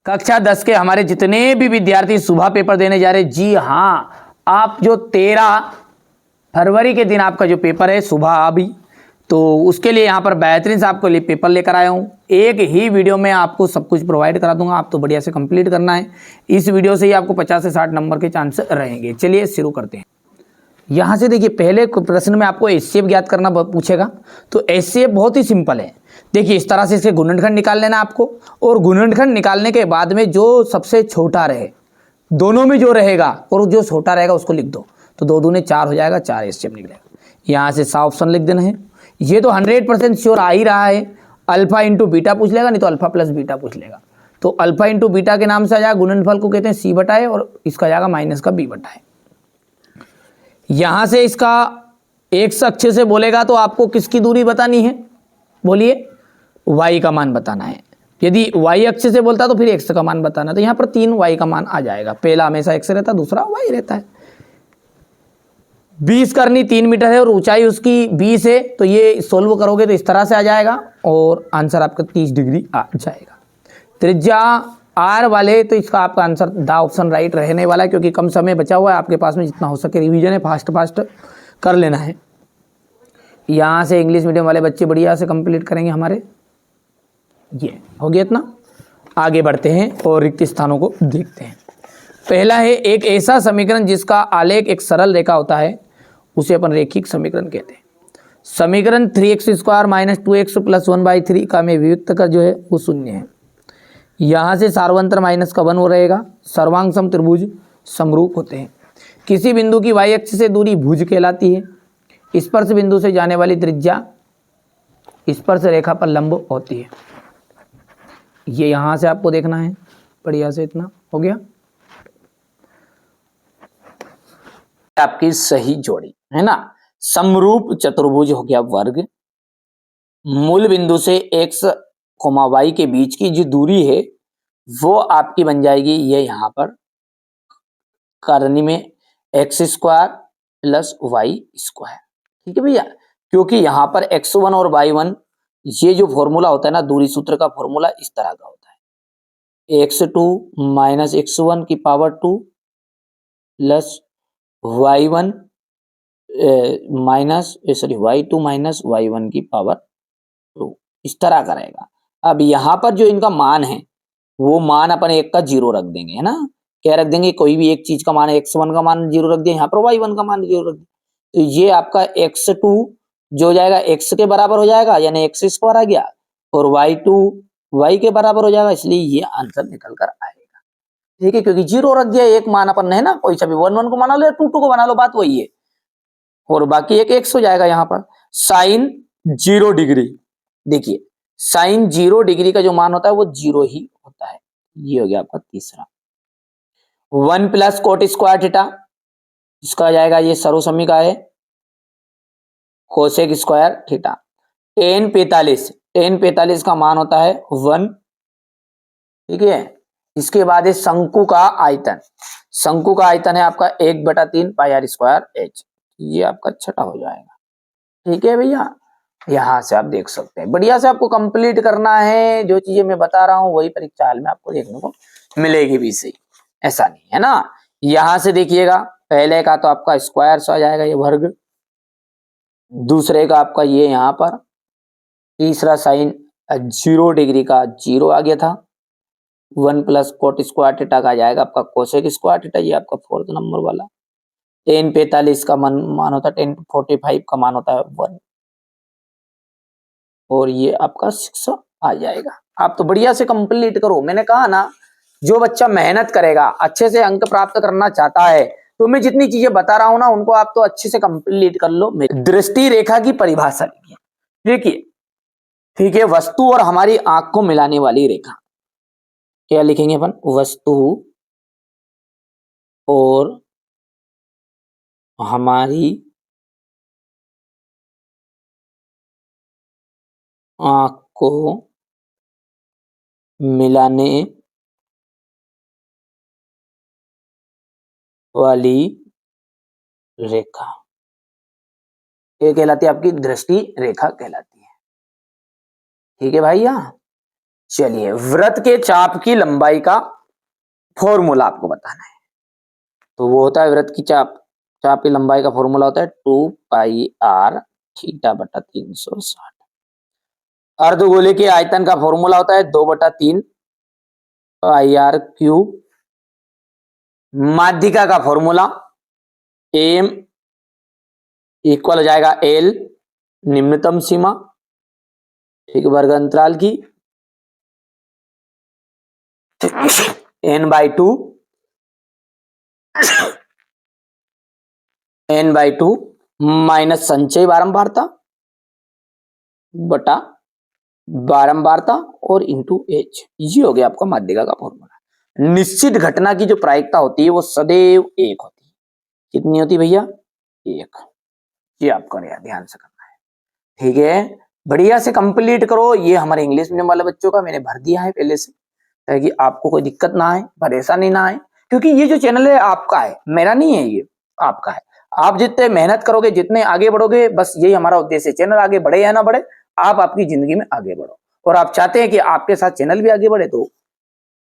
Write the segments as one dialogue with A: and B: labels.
A: कक्षा 10 के हमारे जितने भी विद्यार्थी सुबह पेपर देने जा रहे हैं, जी हाँ, आप जो 13 फरवरी के दिन आपका जो पेपर है सुबह अभी, तो उसके लिए यहाँ पर बेहतरीन से आपको लिए पेपर लेकर आया हूँ। एक ही वीडियो में आपको सब कुछ प्रोवाइड करा दूंगा, आप तो बढ़िया से कंप्लीट करना है। इस वीडियो से ही आपको 50 से 60 नंबर के चांस रहेंगे। चलिए शुरू करते हैं। यहाँ से देखिए, पहले प्रश्न में आपको एचसीएफ ज्ञात करना पूछेगा, तो एचसीएफ बहुत ही सिंपल है। देखिए इस तरह से इसके गुणनखंड निकाल लेना आपको, और गुणनखंड निकालने के बाद में जो सबसे छोटा रहे, दोनों में जो रहेगा और जो छोटा रहेगा उसको लिख दो, तो 2 दूने 4 हो जाएगा, 4 एचसीएफ निकलेगा। यहाँ से सा ऑप्शन लिख देना है। ये तो 100% श्योर आ ही रहा है, अल्फा इंटू बीटा पूछ लेगा, नहीं तो अल्फा प्लस बीटा पूछ लेगा। तो अल्फा इंटू बीटा के नाम से आ जाएगा, गुणनफल को कहते हैं सी बटा है, और इसका जाएगा माइनस का बी बटा है। यहां से इसका एक्स अक्ष से बोलेगा तो आपको किसकी दूरी बतानी है, बोलिए, वाई का मान बताना है। यदि वाई अक्ष से बोलता तो फिर एक्स का मान बताना, तो यहां पर 3 वाई का मान आ जाएगा। पहला हमेशा एक्स रहता है, दूसरा वाई रहता है। 20 करनी 3 मीटर है और ऊंचाई उसकी 20 है, तो ये सोल्व करोगे तो इस तरह से आ जाएगा और आंसर आपका 30 डिग्री आ जाएगा। त्रिज्या आर वाले, तो इसका आपका आंसर दा ऑप्शन राइट रहने वाला है, क्योंकि कम समय बचा हुआ है आपके पास में, जितना हो सके रिवीजन है, फास्ट फास्ट कर लेना है। यहाँ से इंग्लिश मीडियम वाले बच्चे बढ़िया से कंप्लीट करेंगे हमारे। ये हो गया इतना। आगे बढ़ते हैं और रिक्त स्थानों को देखते हैं। पहला है, एक ऐसा समीकरण जिसका आलेख एक सरल रेखा होता है उसे अपन रेखिक समीकरण कहते हैं। समीकरण 3x² माइनस 2x प्लस 1/3 का में वियुक्त का जो है वो शून्य है। यहाँ से सार्वंतर माइनस का 1 हो रहेगा। सर्वांग सम त्रिभुज समरूप होते हैं। किसी बिंदु की वाई अक्ष से दूरी भुज कहलाती है। स्पर्श बिंदु से जाने वाली त्रिज्या स्पर्श रेखा पर लंब होती है। ये यहाँ से आपको देखना है बढ़िया से। इतना हो गया। आपकी सही जोड़ी है ना। समरूप चतुर्भुज हो गया वर्ग। मूल बिंदु से x, y के बीच की जो दूरी है वो आपकी बन जाएगी ये यहाँ पर करनी में x² प्लस y²। ठीक है भैया, क्योंकि यहाँ पर x1 और y1 ये जो फॉर्मूला होता है ना, दूरी सूत्र का फॉर्मूला इस तरह का होता है, x2 माइनस x1 की power 2 plus y1 minus y2 minus y1 की पावर 2, इस तरह का रहेगा। अब यहाँ पर जो इनका मान है वो मान अपन एक का 0 रख देंगे, है ना। क्या रख देंगे, कोई भी एक चीज का मान, x1 का मान 0 रख दिया, यहाँ पर y1 का मान 0 रख दिया, तो ये आपका x2 जो हो जाएगा x के बराबर हो जाएगा, यानी x² आ गया, और y2 y के बराबर हो जाएगा, इसलिए ये आंसर निकल कर आएगा। ठीक है, क्योंकि 0 रख दिया, एक मान अपन है ना, कोई सा भी 1 को बना लो या 2 को बना लो, बात वही है, और बाकी एक x हो जाएगा। यहाँ पर साइन 0 डिग्री, देखिए साइन 0 डिग्री का जो मान होता है वो 0 ही होता है। ये हो गया आपका तीसरा। 1 प्लस cot² थीटा, इसका आ जाएगा, ये सर्वसम्मी का है, कोसेक स्क्वायर थीटा। tan 45 का मान होता है 1। ठीक है, इसके बाद है शंकु का आयतन। शंकु का आयतन है आपका 1/3 πr²h, ये आपका छठा हो जाएगा। ठीक है भैया, यहां से आप देख सकते हैं। बढ़िया से आपको कंप्लीट करना है, जो चीजें मैं बता रहा हूं वही परीक्षा हाल में आपको देखने को मिलेगी भी, सही ऐसा नहीं है ना। यहां से देखिएगा, पहले का तो आपका स्क्वायर आ जाएगा, ये वर्ग। दूसरे का आपका ये यहाँ पर, तीसरा साइन 0 डिग्री का 0 आ गया था। 1 प्लस cot² थीटा का आ जाएगा आपका कोसेक स्क्वायर थीटा, ये आपका 4th नंबर वाला। tan 45 का मान होता है, tan 45 का मान होता है 1, और ये आपका 6 आ जाएगा। आप तो बढ़िया से कंप्लीट करो। मैंने कहा ना, जो बच्चा मेहनत करेगा, अच्छे से अंक प्राप्त करना चाहता है, तो मैं जितनी चीजें बता रहा हूं ना उनको आप तो अच्छे से कंप्लीट कर लो। दृष्टि रेखा की परिभाषा लिखिए, देखिए ठीक है, वस्तु और हमारी आंख को मिलाने वाली रेखा, क्या लिखेंगे अपन, वस्तु और हमारी आंख को मिलाने वाली रेखा ये कहलाती है आपकी दृष्टि रेखा कहलाती है। ठीक है भाई, चलिए, वृत्त के चाप की लंबाई का फॉर्मूला आपको बताना है। तो वो होता है वृत्त की चाप की लंबाई का फॉर्मूला होता है 2πr थीटा बटा 360। अर्धगोले के आयतन का फॉर्मूला होता है 2/3 πr क्यूब। माध्यिका का फॉर्मूला एम इक्वल हो जाएगा एल निम्नतम सीमा, ठीक, वर्ग अंतराल की n/2 माइनस संचय बारंबारता बटा बारंबारता और इंटू एच। ये हो गया आपका माध्यिका का फॉर्मूला। निश्चित घटना की जो प्रायिकता होती है वो सदैव एक होती है। कितनी होती भैया? एक। ये आपको ध्यान से करना है, ठीक है। बढ़िया से कंप्लीट करो। ये हमारे इंग्लिश मीडियम वाले बच्चों का मैंने भर दिया है पहले से, ताकि आपको कोई दिक्कत ना आए, परेशानी ना आए, क्योंकि ये जो चैनल है आपका है, मेरा नहीं है, ये आपका है। आप जितने मेहनत करोगे, जितने आगे बढ़ोगे, बस यही हमारा उद्देश्य है। चैनल आगे बढ़े या ना बढ़े, आप आपकी जिंदगी में आगे बढ़ो। और आप चाहते हैं कि आपके साथ चैनल भी आगे बढ़े, तो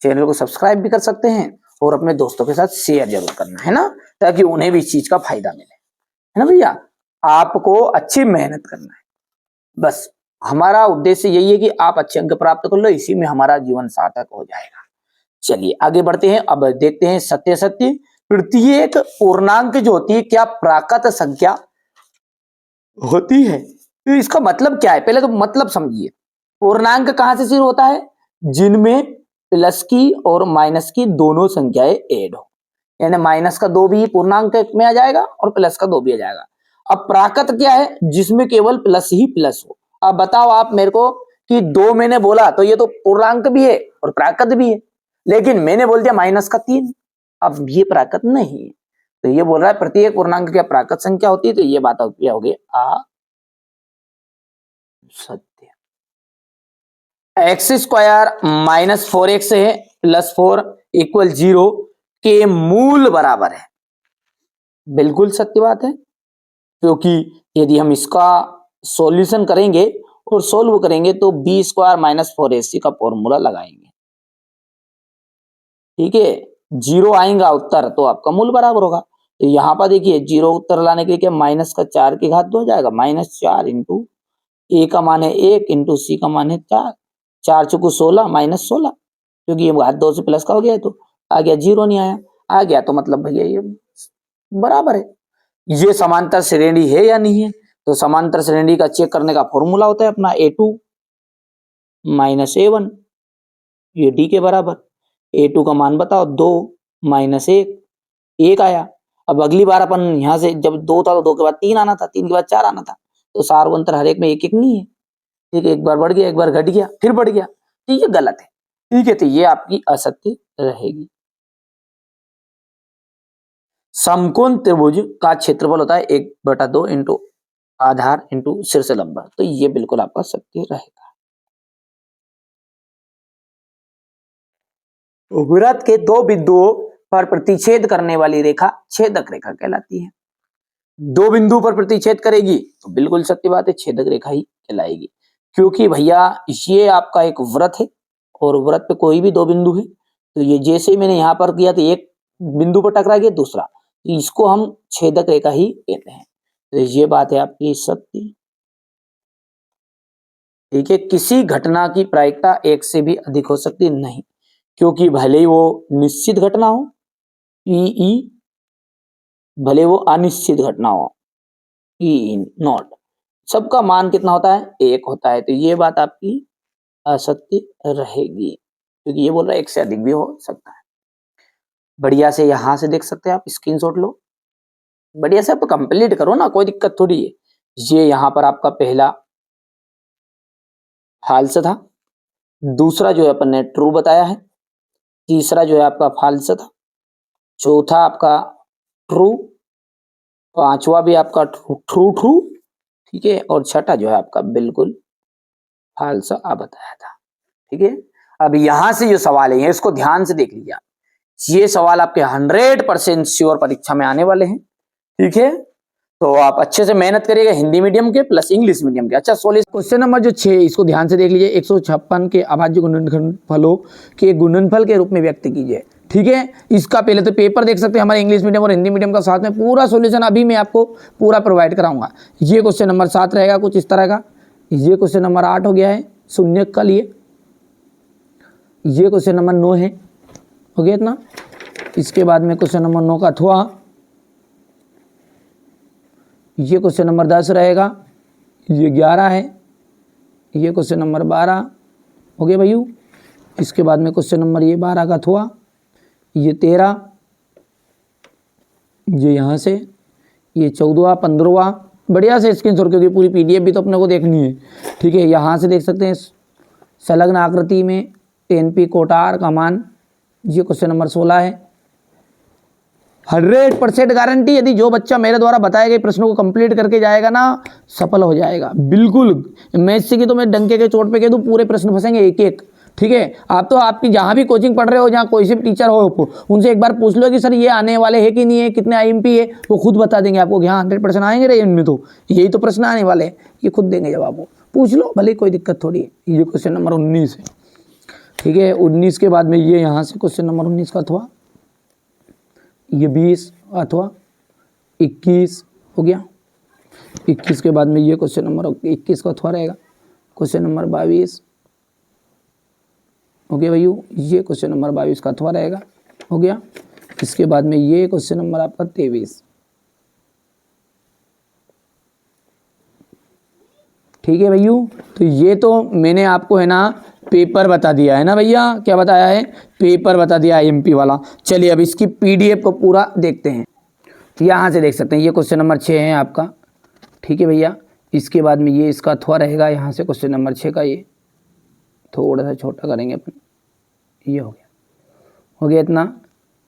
A: चैनल को सब्सक्राइब भी कर सकते हैं और अपने दोस्तों के साथ शेयर जरूर करना है ना, ताकि उन्हें भी इस चीज का फायदा मिले, है ना भैया। आपको अच्छी मेहनत करना है, बस हमारा उद्देश्य यही है कि आप अच्छे अंक प्राप्त कर लो, इसी में हमारा जीवन सार्थक हो जाएगा। चलिए आगे बढ़ते हैं। अब देखते हैं सत्य सत्य। प्रत्येक पूर्णांक जो होती है क्या प्राकृत संख्या होती है? तो इसका मतलब क्या है, पहले तो मतलब समझिए। पूर्णांक कहां से शुरू होता है? जिनमें प्लस की और माइनस की दोनों संख्याएं ऐड हो, यानी माइनस का 2 भी पूर्णांक में आ जाएगा और प्लस का 2 भी आ जाएगा। अब प्राकृत क्या है? जिसमें केवल प्लस ही प्लस हो। अब बताओ आप मेरे को कि 2 मैंने बोला तो ये तो पूर्णांक भी है और प्राकृत भी है, लेकिन मैंने बोल दिया माइनस का 3, अब ये प्राकृत नहीं है। तो ये बोल रहा है प्रत्येक पूर्णांक क्या प्राकृत संख्या होती है? तो ये बात क्या होगी? सत्य। x² माइनस 4x है प्लस 4 इक्वल 0 के मूल बराबर है। बिल्कुल सत्य बात है, क्योंकि यदि हम इसका सॉल्यूशन करेंगे और सोल्व करेंगे तो b² माइनस 4ac का फॉर्मूला लगाएंगे, ठीक है। 0 आएगा उत्तर तो आपका मूल बराबर होगा। तो यहां पर देखिए 0 उत्तर लाने के लिए क्या माइनस का 4 की घात 2 हो जाएगा, -4 इंटू ए का मान है 1 इंटू सी का मान है 4, 4 चुकू 16 -16, क्योंकि ये घात 2 से प्लस का हो गया है तो आ गया, 0 नहीं आया, आ गया तो मतलब भैया ये बराबर है। ये समांतर श्रेणी है या नहीं है? तो समांतर श्रेणी का चेक करने का फॉर्मूला होता है अपना a2 माइनस a1, ये d के बराबर। a2 का मान बताओ 2 माइनस 1, 1 आया। अब अगली बार अपन यहां से जब 2 था तो 2 के बाद 3 आना था, 3 के बाद 4 आना था, तो सार्वंतर हर एक में 1 1 नहीं है, ठीक है। एक बार बढ़ गया, एक बार घट गया, फिर बढ़ गया, ठीक है, गलत है, ठीक है। तो ये आपकी असत्य रहेगी। समकोण त्रिभुज का क्षेत्रफल होता है 1/2 इंटू आधार इंटू शीर्ष लंबा, तो ये बिल्कुल आपका सत्य रहेगा। वृत्त के 2 बिंदुओं पर प्रतिच्छेद करने वाली रेखा छेदक रेखा कहलाती है। 2 बिंदु पर प्रतिच्छेद करेगी तो बिल्कुल सत्य बात है, छेदक रेखा ही कहलाएगी, क्योंकि भैया ये आपका एक वृत्त है और वृत्त पे कोई भी 2 बिंदु है, तो ये जैसे मैंने यहां पर किया तो एक बिंदु पर टकरा गया दूसरा, तो इसको हम छेदक रेखा ही कहते हैं। तो ये बात है आपकी सत्य, ठीक है। किसी घटना की प्रायिकता 1 से भी अधिक हो सकती नहीं, क्योंकि भले ही वो निश्चित घटना हो ई, भले वो अनिश्चित घटना हो ई नॉट, सबका मान कितना होता है? 1 होता है। तो ये बात आपकी असत्य रहेगी, क्योंकि ये बोल रहा है 1 से अधिक भी हो सकता है। बढ़िया से यहां से देख सकते हैं आप, स्क्रीनशॉट लो, बढ़िया से आप कंप्लीट करो ना, कोई दिक्कत थोड़ी है। ये यहां पर आपका पहला फाल्स था, दूसरा जो है अपन ने ट्रू बताया है, तीसरा जो है आपका फाल्स था, चौथा आपका ट्रू, पांचवा भी आपका ट्रू ट्रू, ठीक है, और छठा जो है आपका बिल्कुल फाल्स बताया था, ठीक है। अब यहां से जो सवाल है इसको ध्यान से देख लीजिए आप, ये सवाल आपके 100% श्योर परीक्षा में आने वाले हैं, ठीक है। तो आप अच्छे से मेहनत करिएगा हिंदी मीडियम के प्लस इंग्लिश मीडियम के। अच्छा 16 क्वेश्चन नंबर जो 6 इसको ध्यान से देख लीजिए। 156 के अभाज्य गुणनफलों के गुणनफल के रूप में व्यक्त कीजिए। ठीक है, इसका पहले तो पेपर देख सकते हैं हमारे इंग्लिश मीडियम और हिंदी मीडियम का, साथ में पूरा सॉल्यूशन अभी मैं आपको पूरा प्रोवाइड कराऊंगा। ये क्वेश्चन नंबर 7 रहेगा कुछ इस तरह का। ये क्वेश्चन नंबर 8 हो गया है शून्य का लिए। ये क्वेश्चन नंबर 9 है, हो गया इतना। इसके बाद में क्वेश्चन नंबर 9 का अथवा। ये क्वेश्चन नंबर 10 रहेगा। ये 11 है। ये क्वेश्चन नंबर 12 हो गया भैयू। इसके बाद में क्वेश्चन नंबर ये 12 का अथवा। ये 13, ये यहाँ से ये 14वां 15वां बढ़िया से स्क्रीनशॉट, क्योंकि पूरी पीडीएफ भी तो अपने को देखनी है। ठीक है, यहाँ से देख सकते हैं संलग्न आकृति में एनपी कोटार का मान। ये क्वेश्चन नंबर 16 है। 100% गारंटी, यदि जो बच्चा मेरे द्वारा बताए गए प्रश्नों को कंप्लीट करके जाएगा ना, सफल हो जाएगा बिल्कुल। मैथ्स की तो मैं डंके के चोट पे कह दूं, पूरे प्रश्न फंसेंगे एक एक। ठीक है, आप तो आपकी जहां भी कोचिंग पढ़ रहे हो, जहां कोई से भी टीचर हो, उनसे एक बार पूछ लो कि सर ये आने वाले है कि नहीं है, कितने आईएमपी है, वो खुद बता देंगे आपको कि हाँ 100% आएंगे रे इनमें, तो यही तो प्रश्न आने वाले हैं, ये खुद देंगे जवाब। वो पूछ लो भले, कोई दिक्कत थोड़ी है। ये क्वेश्चन नंबर 19 है। ठीक है, 19 के बाद में ये यहाँ से क्वेश्चन नंबर 19 का अथवा। ये 20 अथवा 21 हो गया। 21 के बाद में ये क्वेश्चन नंबर 21 का अथवा रहेगा। क्वेश्चन नंबर 22 हो गया भैया। ये क्वेश्चन नंबर 22 का अथवा रहेगा, हो गया। इसके बाद में ये क्वेश्चन नंबर आपका 23। ठीक है भैया, तो ये तो मैंने आपको है ना पेपर बता दिया है ना भैया, क्या बताया है, पेपर बता दिया आईएमपी वाला। चलिए अब इसकी पीडीएफ को पूरा देखते हैं। यहाँ से देख सकते हैं ये क्वेश्चन नंबर 6 है आपका। ठीक है भैया, इसके बाद में ये इसका अथवा रहेगा। यहाँ से क्वेश्चन नंबर 6 का ये थोड़ा सा छोटा करेंगे अपन। ये हो गया इतना।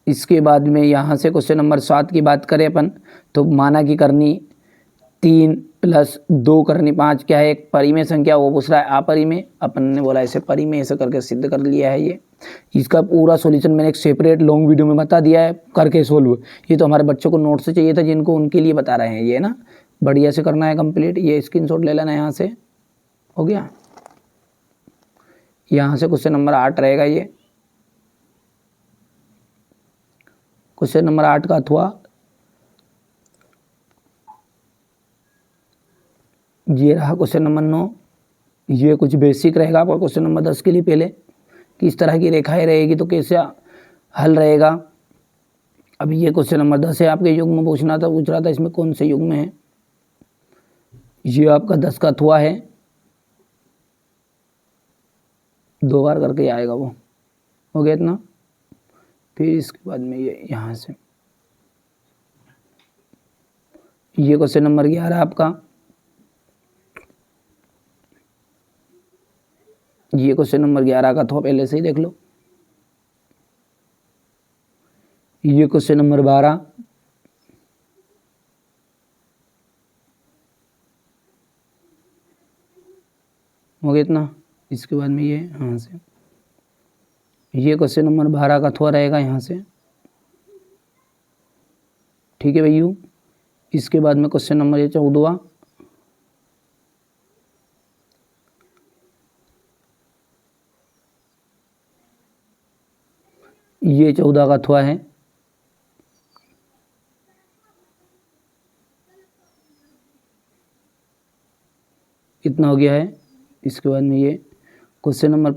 A: इसके बाद में यहाँ से क्वेश्चन नंबर 7 की बात करें अपन, तो माना की करनी 3 + 2 करनी 5 क्या है, एक परिमेय संख्या, वो पूछ रहा है अपरिमेय। अपन ने बोला ऐसे परिमेय, ऐसे करके सिद्ध कर लिया है। ये इसका पूरा सॉल्यूशन मैंने एक सेपरेट लॉन्ग वीडियो में बता दिया है, करके सोल्व। ये तो हमारे बच्चों को नोट से चाहिए था, जिनको उनके लिए बता रहे हैं ये ना, बढ़िया से करना है कंप्लीट। ये स्क्रीनशॉट ले लेना यहाँ से, हो गया। यहाँ से क्वेश्चन नंबर 8 रहेगा। ये क्वेश्चन नंबर 8 का अथवा। ये रहा क्वेश्चन नंबर 9। ये कुछ बेसिक रहेगा आपका क्वेश्चन नंबर 10 के लिए। पहले किस तरह की रेखाएं रहेगी तो कैसे हल रहेगा। अब ये क्वेश्चन नंबर 10 है, आपके युग्म में पूछ रहा था इसमें कौन से युग्म है। ये आपका 10 का अथवा है, 2 बार करके आएगा वो, हो गया इतना। फिर इसके बाद में ये यहाँ से ये क्वेश्चन नंबर 11 आपका। ये क्वेश्चन नंबर 11 का था, पहले से ही देख लो। ये क्वेश्चन नंबर 12। हो गया इतना। इसके बाद में ये यहाँ से ये क्वेश्चन नंबर 12 का थोड़ा रहेगा यहाँ से। ठीक है भैया, इसके बाद में क्वेश्चन नंबर ये 14वां। ये 14 का थोड़ा है। इतना हो गया है। इसके बाद में ये क्वेश्चन नंबर